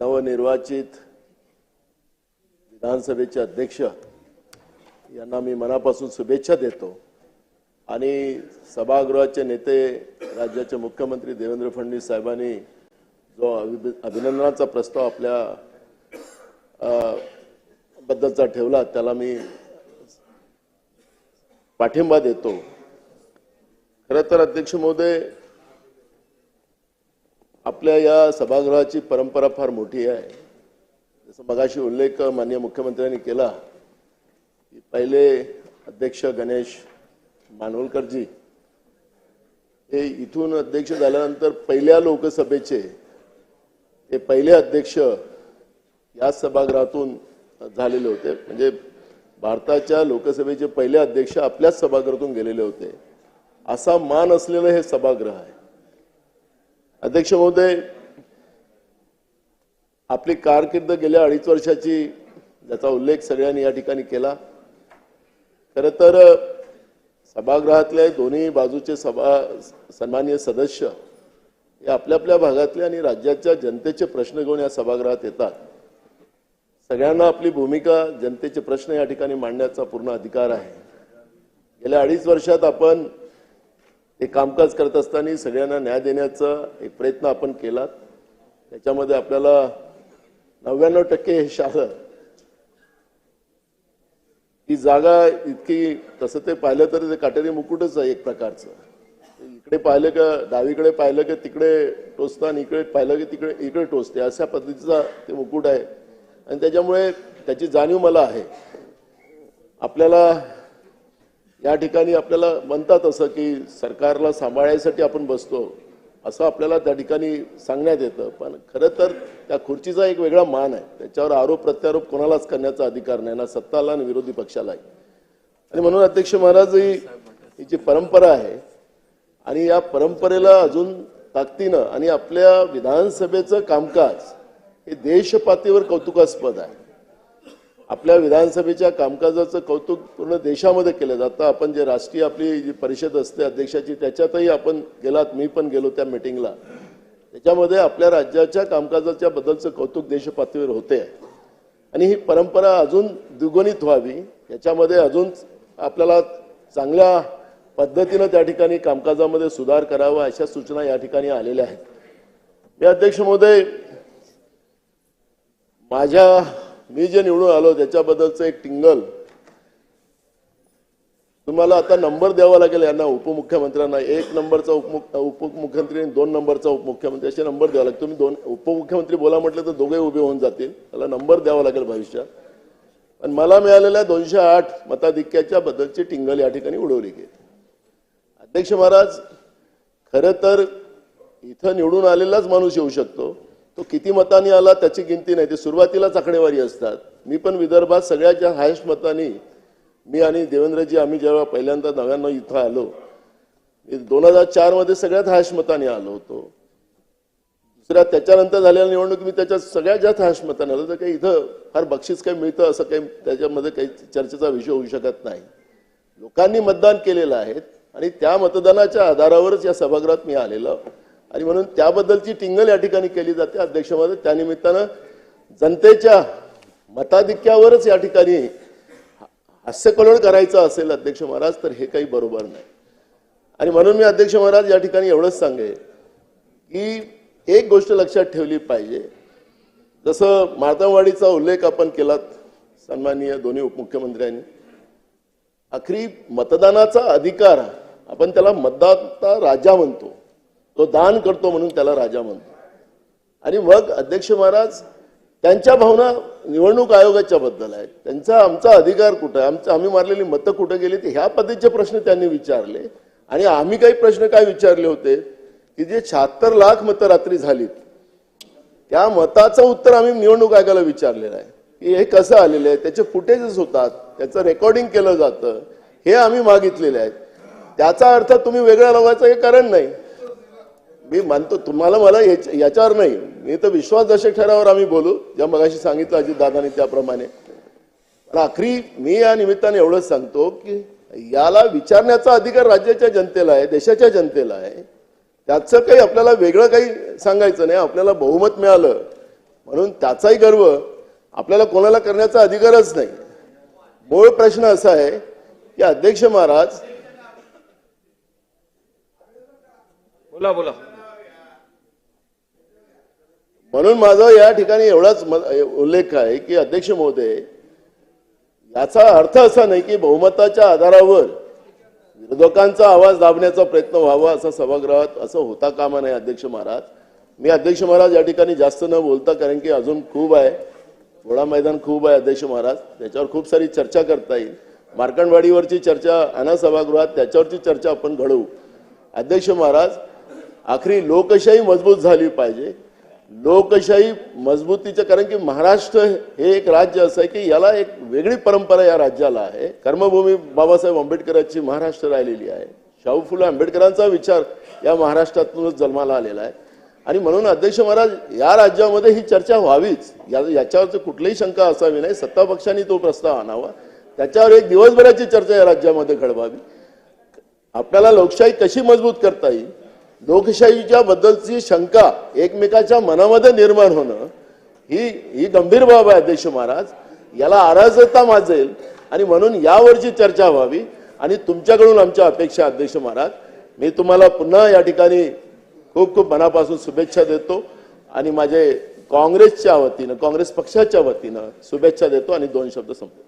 नवनिर्वाचित विधानसभेचे अध्यक्ष यांना मी मनापासून शुभेच्छा देतो आणि सभागृहाचे नेते राज्याचे मुख्यमंत्री देवेंद्र फडणवीस साहेबांनी जो अभिनंदनाचा प्रस्ताव आपल्या बद्दलचा ठेवला त्याला मी पाठिंबा देतो। खरं तर अध्यक्ष महोदय, आपल्या या सभागृहाची परंपरा फार मोठी आहे। जसं मगाशी उल्लेख माननीय मुख्यमंत्र्यांनी केला की पहिले अध्यक्ष गणेश मानवलकरजी हे इथून अध्यक्ष झाल्यानंतर पहिल्या लोकसभेचे ते पहिले अध्यक्ष या सभागृहातून झालेले होते। म्हणजे भारताच्या लोकसभेचे पहिले अध्यक्ष आपल्याच सभागृहातून गेलेले होते। असा मान असलेलं हे सभागृह आहे। अध्यक्ष महोदय, आपली कारकीर्द गेल्या 2.5 वर्षाची ज्याचा उल्लेख सगळ्यांनी या ठिकाणी केला। खरं तर सभागृहातले दोन्ही बाजूचे सन्माननीय सदस्य हे आपल्या आपल्या भागातले आणि राज्याच्या जनतेचे प्रश्न घेऊन या सभागृहात येतात। सगळ्यांना आपली भूमिका, जनतेचे प्रश्न या ठिकाणी मांडण्याचा पूर्ण अधिकार आहे। गेल्या 2.5 वर्षात आपण हे कामकाज करत असताना सगळ्यांना न्याय देण्याचा एक प्रयत्न आपण केला। त्याच्यामध्ये आपल्याला 99% यश आलं। ही जागा इतकी, तसं ते पाहिलं तर ते काटेरी मुकुटच आहे एक प्रकारचं। इकडे पाहिलं का डावीकडे पाहिलं की तिकडे टोचतं आणि इकडे पाहिलं की तिकडे इकडे टोचते, अशा पद्धतीचा ते मुकुट आहे। आणि त्याच्यामुळे त्याची जाणीव मला आहे। आपल्याला या ठिकाणी आपल्याला म्हणतात असं की सरकारला सांभाळण्यासाठी आपण बसतो, असं आपल्याला त्या ठिकाणी सांगण्यात येतं। पण खरं तर त्या खुर्चीचा एक वेगळा मान आहे। त्याच्यावर आरोप प्रत्यारोप कोणालाच करण्याचा अधिकार नाही, ना सत्ताला ना विरोधी पक्षालाही। आणि म्हणून अध्यक्ष महाराज, ही जी परंपरा आहे आणि या परंपरेला अजून ताकदीनं आणि आपल्या विधानसभेचं कामकाज हे देशपातळीवर कौतुकास्पद आहे। आपल्या विधानसभेच्या कामकाजाचं कौतुक पूर्ण देशामध्ये केलं जातं। आपण जे राष्ट्रीय आपली जी परिषद असते अध्यक्षाची, त्याच्यातही आपण गेलात, मी पण गेलो त्या मीटिंगला। त्याच्यामध्ये आपल्या राज्याच्या कामकाजाच्या बद्दलचं कौतुक देशपातळीवर होते आणि ही परंपरा अजून द्विगुणित व्हावी, याच्यामध्ये अजून आपल्याला चांगल्या पद्धतीनं त्या ठिकाणी कामकाजामध्ये सुधार करावा, अशा सूचना या ठिकाणी आलेल्या आहेत। मी अध्यक्ष महोदय, मी जे निवडून आलो त्याच्याबद्दलचं एक टिंगल तुम्हाला आता नंबर द्यावा लागेल यांना, उपमुख्यमंत्र्यांना। 1 नंबरचा उपमुख्यमंत्री आणि 2 नंबरचा उपमुख्यमंत्री असे नंबर द्यावा लागेल। तुम्ही 2 उपमुख्यमंत्री बोला म्हटलं तर दोघे उभे होऊन जातील, त्याला नंबर द्यावा लागेल भविष्यात। पण मला मिळालेल्या 208 मताधिक्याच्या बद्दलची टिंगल या ठिकाणी उडवली गेली। अध्यक्ष महाराज, खरं तर इथं निवडून आलेलाच माणूस येऊ शकतो, तो किती मतांनी आला त्याची गिनती नाही, ते सुरुवातीलाच आकडेवारी असतात। मी पण विदर्भात सगळ्याच्या हायस्ट मतांनी, मी आणि देवेंद्रजी आम्ही जेव्हा पहिल्यांदा 99 इथं आलो, 2004 मध्ये सगळ्यात हायस्ट मतांनी आलो होतो। दुसऱ्या त्याच्यानंतर झालेल्या निवडणूक मी त्याच्यात सगळ्यात जास्त हायस्ट मतांनी आलो। तर काही इथं फार बक्षीस काही मिळतं असं काही त्याच्यामध्ये काही चर्चेचा विषय होऊ शकत नाही। लोकांनी मतदान केलेलं आहे आणि त्या मतदानाच्या आधारावरच या सभागृहात मी आलेलो आणि म्हणून त्याबद्दलची टिंगल या ठिकाणी केली जाते। अध्यक्ष महोदय, त्यानिमित्तानं जनतेच्या मताधिक्यावरच या ठिकाणी हास्यकल्लोळ करायचं असेल अध्यक्ष महाराज, तर हे काही बरोबर नाही। आणि म्हणून मी अध्यक्ष महाराज या ठिकाणी एवढंच सांगेन की एक गोष्ट लक्षात ठेवली पाहिजे। जसं मातंगवाडीचा उल्लेख आपण केलात सन्माननीय दोन्ही उपमुख्यमंत्र्यांनी, आखरी मतदानाचा अधिकार, आपण त्याला मतदाता राजा म्हणतो, तो दान करतो म्हणून त्याला राजा म्हणतो। आणि मग अध्यक्ष महाराज, त्यांच्या भावना निवडणूक आयोगाच्या बद्दल आहेत, त्यांचा आमचा अधिकार कुठे आहे, आम्ही मारलेली मतं कुठे गेली, ह्या पद्धतीचे प्रश्न त्यांनी विचारले। आणि आम्ही काही प्रश्न काय विचारले होते की जे 76 लाख मतं रात्री झालीत, त्या मताचं उत्तर आम्ही निवडणूक आयोगाला विचारलेलं आहे की हे कसं आलेलं आहे, त्याचे फुटेजेस होतात, त्याचं रेकॉर्डिंग केलं जातं, हे आम्ही मागितलेले आहेत। त्याचा अर्थ तुम्ही वेगळ्या लावायचं हे कारण नाही। मी मानतो तुम्हाला, मला याच्यावर नाही, मी तर विश्वासदर्शक ठरावावर आम्ही बोलू, ज्या मगाशी सांगितलं अजितदादांनी त्याप्रमाणे। पण आखरी मी या निमित्ताने एवढंच सांगतो की याला विचारण्याचा अधिकार राज्याच्या जनतेला आहे, देशाच्या जनतेला आहे। त्याचं काही आपल्याला वेगळं काही सांगायचं नाही। आपल्याला बहुमत मिळालं म्हणून त्याचाही गर्व आपल्याला कोणाला करण्याचा अधिकारच नाही. मूळ प्रश्न असा आहे की अध्यक्ष महाराज, बोला बोला. म्हणून माझा या ठिकाणी एवढाच उल्लेख आहे की अध्यक्ष महोदय, याचा अर्थ असा नाही की बहुमताच्या आधारावर विरोधकांचा आवाज दाबण्याचा प्रयत्न व्हावा असं सभागृहात असं होता कामा नये. अध्यक्ष महाराज, मी अध्यक्ष महाराज या ठिकाणी जास्त न बोलता, कारण की अजून खूप आहे, घोडा मैदान खूप आहे अध्यक्ष महाराज, त्याच्यावर खूप सारी चर्चा करता येईल. मार्कंडवाडीवरची चर्चा आणा सभागृहात, त्याच्यावरची चर्चा आपण घडवू. अध्यक्ष महाराज, आखरी लोकशाही मजबूत झाली पाहिजे. लोकशाही मजबूतीचं, कारण की महाराष्ट्र हे एक राज्य असं आहे की याला एक वेगळी परंपरा या राज्याला आहे. कर्मभूमी बाबासाहेब आंबेडकरांची महाराष्ट्र राहिलेली आहे. शाहू फुले आंबेडकरांचा विचार या महाराष्ट्रातूनच जन्माला आलेला आहे. आणि म्हणून अध्यक्ष महाराज, या राज्यामध्ये ही चर्चा व्हावीच, याच्यावरची कुठलीही शंका असावी नाही. सत्ता पक्षांनी तो प्रस्ताव आणावा, त्याच्यावर एक दिवसभराची चर्चा या राज्यामध्ये घडवावी. आपल्याला लोकशाही कशी मजबूत करता येईल, लोकशाहीच्या बद्दलची शंका एकमेकाच्या मनामध्ये निर्माण होणं ही गंभीर बाब आहे अध्यक्ष महाराज. याला अराजकता माजेल आणि म्हणून यावरची चर्चा व्हावी. आणि तुमच्याकडून आमच्या अपेक्षा अध्यक्ष महाराज, मी तुम्हाला पुन्हा या ठिकाणी खूप खूप मनापासून शुभेच्छा देतो आणि माझे काँग्रेसच्या वतीनं, काँग्रेस पक्षाच्या वतीनं शुभेच्छा देतो आणि 2 शब्द संपतो.